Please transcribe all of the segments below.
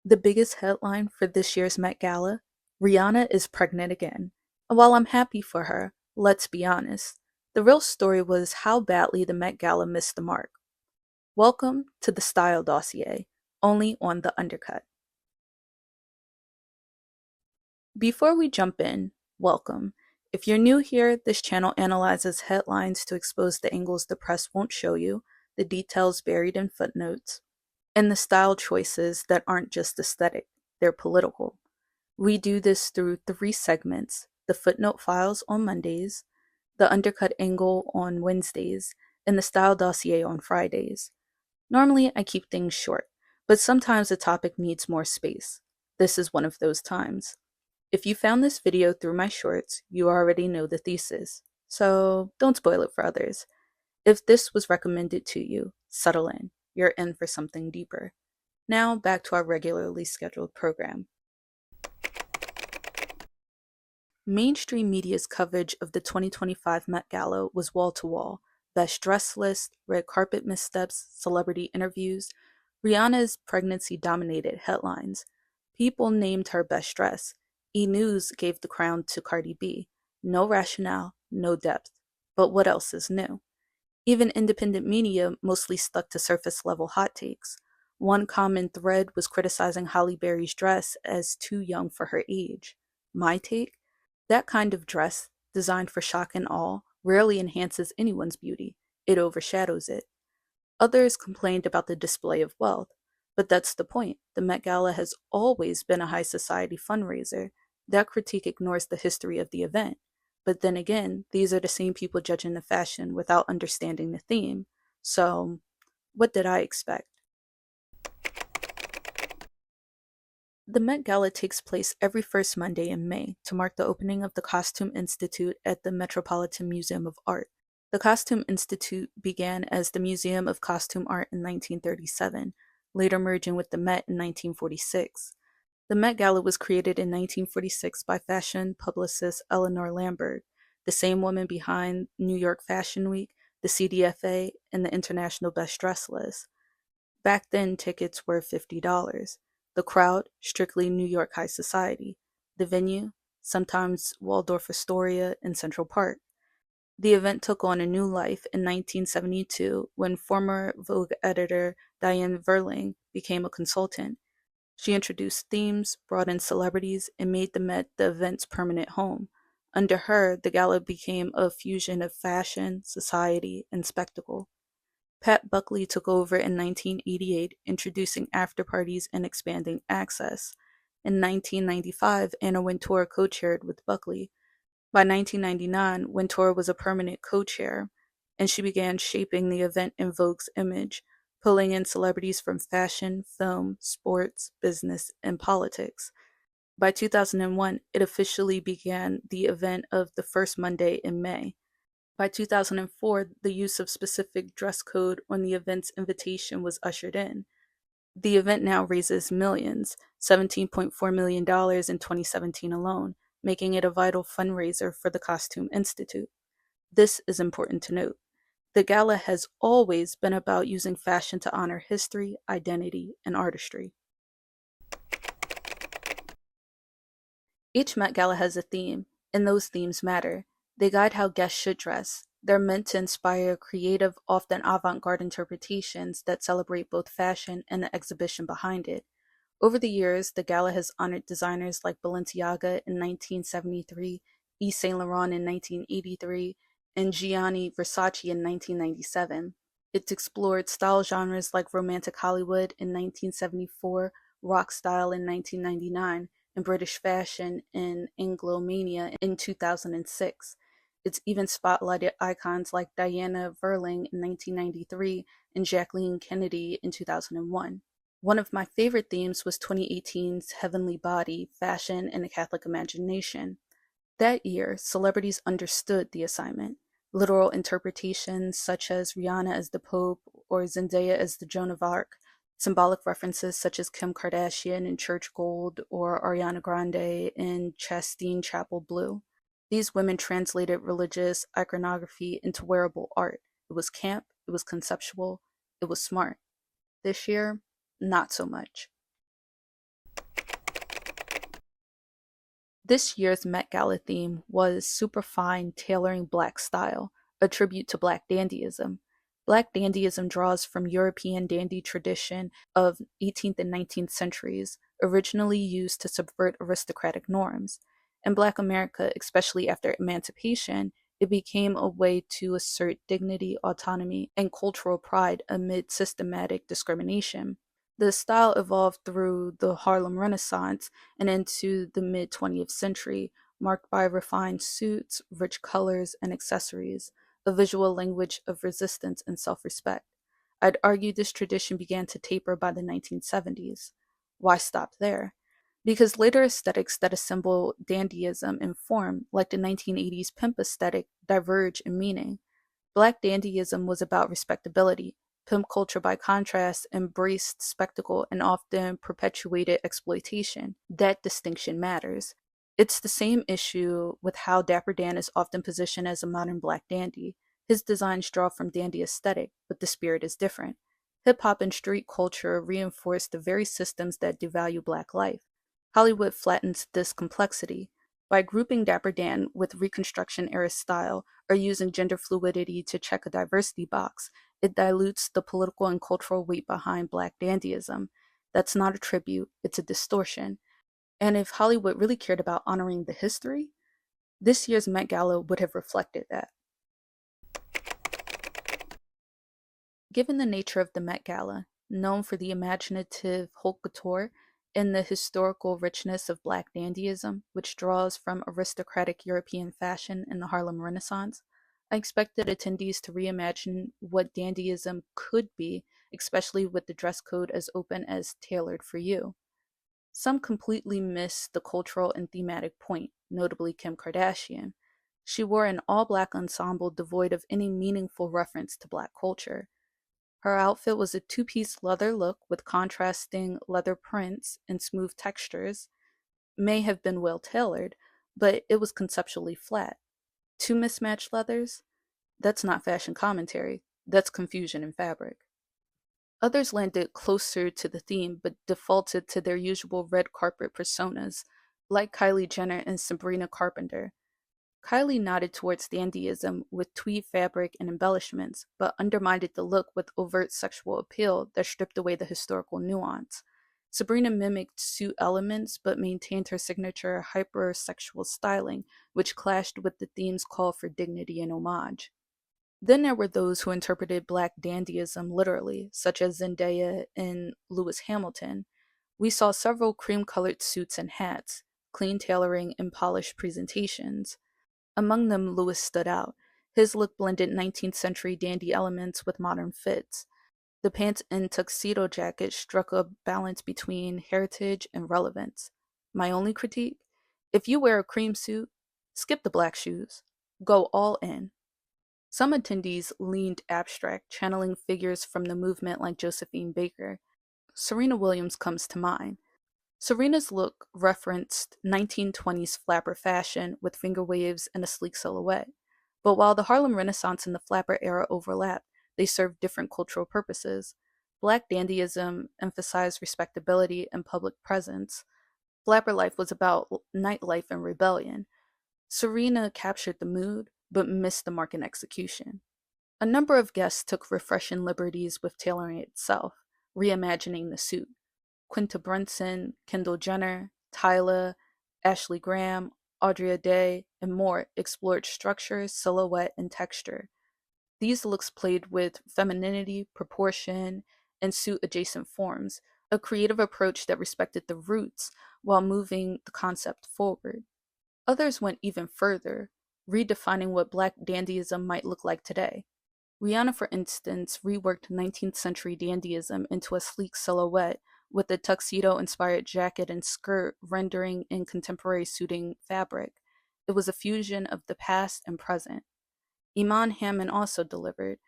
The biggest headline for this year's Met Gala: Rihanna is pregnant again. And while I'm happy for her, let's be honest, the real story was how badly the Met Gala missed the mark. Welcome to the Style Dossier, only on The Undercut. Before we jump in, welcome. If you're new here, this channel analyzes headlines to expose the angles the press won't show you, the details buried in footnotes, and the style choices that aren't just aesthetic, they're political. We do this through three segments: the footnote files on Mondays, the undercut angle on Wednesdays, and the style dossier on Fridays. Normally, I keep things short, but sometimes a topic needs more space. This is one of those times. If you found this video through my shorts, you already know the thesis, so don't spoil it for others. If this was recommended to you, settle in. You're in for something deeper. Now back to our regularly scheduled program. Mainstream media's coverage of the 2025 Met Gala was wall-to-wall. Best dress list, red carpet missteps, celebrity interviews. Rihanna's pregnancy dominated headlines. People named her best dress. E! News gave the crown to Cardi B. No rationale, no depth. But what else is new? Even independent media mostly stuck to surface-level hot takes. One common thread was criticizing Halle Berry's dress as too young for her age. My take? That kind of dress, designed for shock and awe, rarely enhances anyone's beauty. It overshadows it. Others complained about the display of wealth. But that's the point. The Met Gala has always been a high society fundraiser. That critique ignores the history of the event. But then again, these are the same people judging the fashion without understanding the theme. So, what did I expect? The Met Gala takes place every first Monday in May to mark the opening of the Costume Institute at the Metropolitan Museum of Art. The Costume Institute began as the Museum of Costume Art in 1937, later merging with the Met in 1946. The Met Gala was created in 1946 by fashion publicist Eleanor Lambert, the same woman behind New York Fashion Week, the CDFA, and the International Best Dress list. Back then, tickets were $50. The crowd, strictly New York high society. The venue, sometimes Waldorf Astoria in Central Park. The event took on a new life in 1972 when former Vogue editor Diane Verling became a consultant. She introduced themes, brought in celebrities, and made the Met the event's permanent home. Under her, the gala became a fusion of fashion, society, and spectacle. Pat Buckley took over in 1988, introducing after-parties and expanding access. In 1995, Anna Wintour co-chaired with Buckley. By 1999, Wintour was a permanent co-chair, and she began shaping the event in Vogue's image, pulling in celebrities from fashion, film, sports, business, and politics. By 2001, it officially began the event of the first Monday in May. By 2004, the use of specific dress code on the event's invitation was ushered in. The event now raises millions, $17.4 million in 2017 alone, making it a vital fundraiser for the Costume Institute. This is important to note. The gala has always been about using fashion to honor history, identity, and artistry. Each Met Gala has a theme, and those themes matter. They guide how guests should dress. They're meant to inspire creative, often avant-garde interpretations that celebrate both fashion and the exhibition behind it. Over the years, the gala has honored designers like Balenciaga in 1973, Yves Saint Laurent in 1983, and Gianni Versace in 1997. It's explored style genres like Romantic Hollywood in 1974, rock style in 1999, and British fashion in Anglomania in 2006. It's even spotlighted icons like Diana Verling in 1993 and Jacqueline Kennedy in 2001. One of my favorite themes was 2018's Heavenly Body, Fashion, and the Catholic Imagination. That year, celebrities understood the assignment. Literal interpretations such as Rihanna as the Pope or Zendaya as the Joan of Arc, symbolic references such as Kim Kardashian in Church Gold or Ariana Grande in Chastine Chapel Blue. These women translated religious iconography into wearable art. It was camp, it was conceptual, it was smart. This year, not so much. This year's Met Gala theme was superfine tailoring black style, a tribute to Black dandyism. Black dandyism draws from European dandy tradition of 18th and 19th centuries, originally used to subvert aristocratic norms. In Black America, especially after emancipation, it became a way to assert dignity, autonomy, and cultural pride amid systematic discrimination. The style evolved through the Harlem Renaissance and into the mid 20th century, marked by refined suits, rich colors, and accessories, a visual language of resistance and self respect. I'd argue this tradition began to taper by the 1970s. Why stop there? Because later aesthetics that assemble dandyism in form, like the 1980s pimp aesthetic, diverge in meaning. Black dandyism was about respectability. Pimp culture, by contrast, embraced spectacle and often perpetuated exploitation. That distinction matters. It's the same issue with how Dapper Dan is often positioned as a modern black dandy. His designs draw from dandy aesthetic, but the spirit is different. Hip hop and street culture reinforce the very systems that devalue black life. Hollywood flattens this complexity. By grouping Dapper Dan with Reconstruction era style or using gender fluidity to check a diversity box, it dilutes the political and cultural weight behind Black dandyism. That's not a tribute, it's a distortion. And if Hollywood really cared about honoring the history, this year's Met Gala would have reflected that. Given the nature of the Met Gala, known for the imaginative haute couture and the historical richness of Black dandyism, which draws from aristocratic European fashion in the Harlem Renaissance, I expected attendees to reimagine what dandyism could be, especially with the dress code as open as tailored for you. Some completely missed the cultural and thematic point, notably Kim Kardashian. She wore an all black ensemble devoid of any meaningful reference to black culture. Her outfit was a two-piece leather look with contrasting leather prints and smooth textures. May have been well tailored, but it was conceptually flat. Two mismatched leathers? That's not fashion commentary. That's confusion in fabric. Others landed closer to the theme but defaulted to their usual red carpet personas, like Kylie Jenner and Sabrina Carpenter. Kylie nodded towards dandyism with tweed fabric and embellishments, but undermined the look with overt sexual appeal that stripped away the historical nuance. Sabrina mimicked suit elements but maintained her signature hypersexual styling, which clashed with the theme's call for dignity and homage. Then there were those who interpreted black dandyism literally, such as Zendaya and Lewis Hamilton. We saw several cream-colored suits and hats, clean tailoring, and polished presentations. Among them, Lewis stood out. His look blended 19th century dandy elements with modern fits. The pants and tuxedo jacket struck a balance between heritage and relevance. My only critique? If you wear a cream suit, skip the black shoes. Go all in. Some attendees leaned abstract, channeling figures from the movement like Josephine Baker. Serena Williams comes to mind. Serena's look referenced 1920s flapper fashion with finger waves and a sleek silhouette. But while the Harlem Renaissance and the flapper era overlapped, they served different cultural purposes. Black dandyism emphasized respectability and public presence. Flapper life was about nightlife and rebellion. Serena captured the mood, but missed the mark in execution. A number of guests took refreshing liberties with tailoring itself, reimagining the suit. Quinta Brunson, Kendall Jenner, Tyla, Ashley Graham, Audrey Day, and more explored structure, silhouette, and texture. These looks played with femininity, proportion, and suit-adjacent forms, a creative approach that respected the roots while moving the concept forward. Others went even further, redefining what black dandyism might look like today. Rihanna, for instance, reworked 19th century dandyism into a sleek silhouette with a tuxedo-inspired jacket and skirt rendering in contemporary suiting fabric. It was a fusion of the past and present. Iman Hammond also delivered.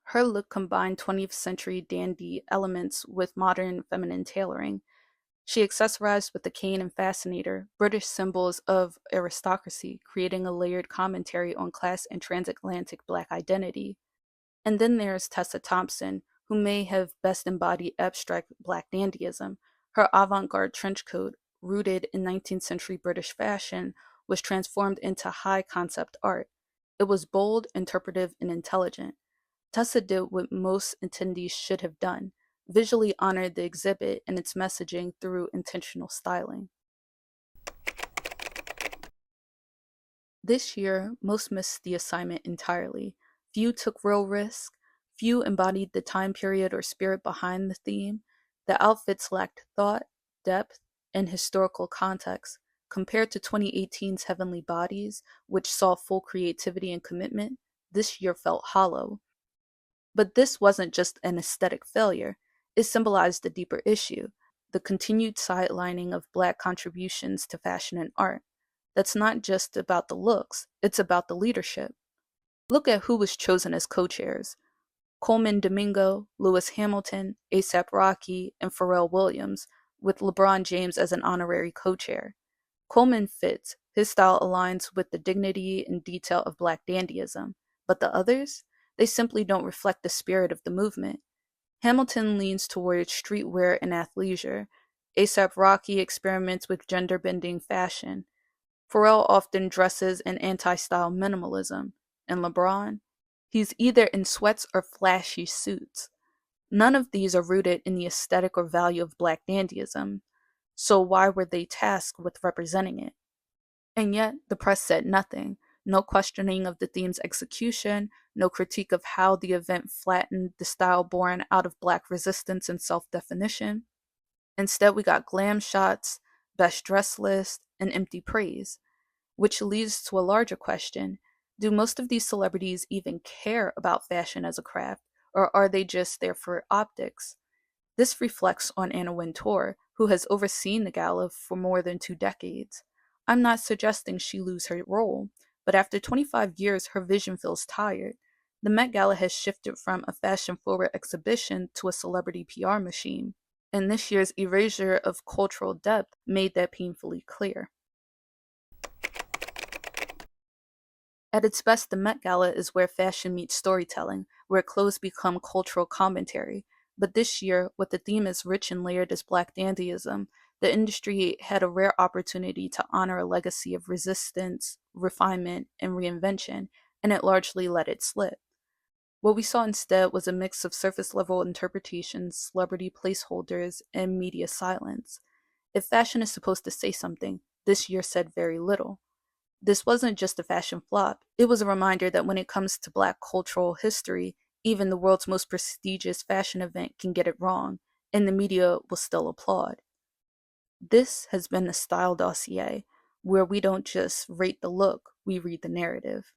Her look combined 20th century dandy elements with modern feminine tailoring. She accessorized with the cane and fascinator, British symbols of aristocracy, creating a layered commentary on class and transatlantic black identity. And then there's Tessa Thompson, who may have best embodied abstract black dandyism. Her avant-garde trench coat, rooted in 19th century British fashion, was transformed into high concept art. It was bold, interpretive, and intelligent. Tessa did what most attendees should have done: visually honored the exhibit and its messaging through intentional styling. This year, most missed the assignment entirely. Few took real risk. Few embodied the time period or spirit behind the theme. The outfits lacked thought, depth, and historical context. Compared to 2018's Heavenly Bodies, which saw full creativity and commitment, this year felt hollow. But this wasn't just an aesthetic failure. It symbolized a deeper issue: the continued sidelining of Black contributions to fashion and art. That's not just about the looks, it's about the leadership. Look at who was chosen as co-chairs: Coleman Domingo, Lewis Hamilton, ASAP Rocky, and Pharrell Williams, with LeBron James as an honorary co-chair. Coleman fits. His style aligns with the dignity and detail of Black dandyism. But the others? They simply don't reflect the spirit of the movement. Hamilton leans towards streetwear and athleisure. ASAP Rocky experiments with gender-bending fashion. Pharrell often dresses in anti-style minimalism. And LeBron? He's either in sweats or flashy suits. None of these are rooted in the aesthetic or value of Black dandyism. So why were they tasked with representing it? And yet, the press said nothing. No questioning of the theme's execution, no critique of how the event flattened the style born out of Black resistance and self-definition. Instead, we got glam shots, best dress list, and empty praise. Which leads to a larger question: do most of these celebrities even care about fashion as a craft, or are they just there for optics? This reflects on Anna Wintour, who has overseen the gala for more than 2 decades. I'm not suggesting she lose her role, but after 25 years, her vision feels tired. The Met Gala has shifted from a fashion-forward exhibition to a celebrity PR machine, and this year's erasure of cultural depth made that painfully clear. At its best, the Met Gala is where fashion meets storytelling, where clothes become cultural commentary. But this year, with the theme as rich and layered as Black dandyism, the industry had a rare opportunity to honor a legacy of resistance, refinement, and reinvention, and it largely let it slip. What we saw instead was a mix of surface-level interpretations, celebrity placeholders, and media silence. If fashion is supposed to say something, this year said very little. This wasn't just a fashion flop, it was a reminder that when it comes to Black cultural history, even the world's most prestigious fashion event can get it wrong, and the media will still applaud. This has been the Style Dossier, where we don't just rate the look, we read the narrative.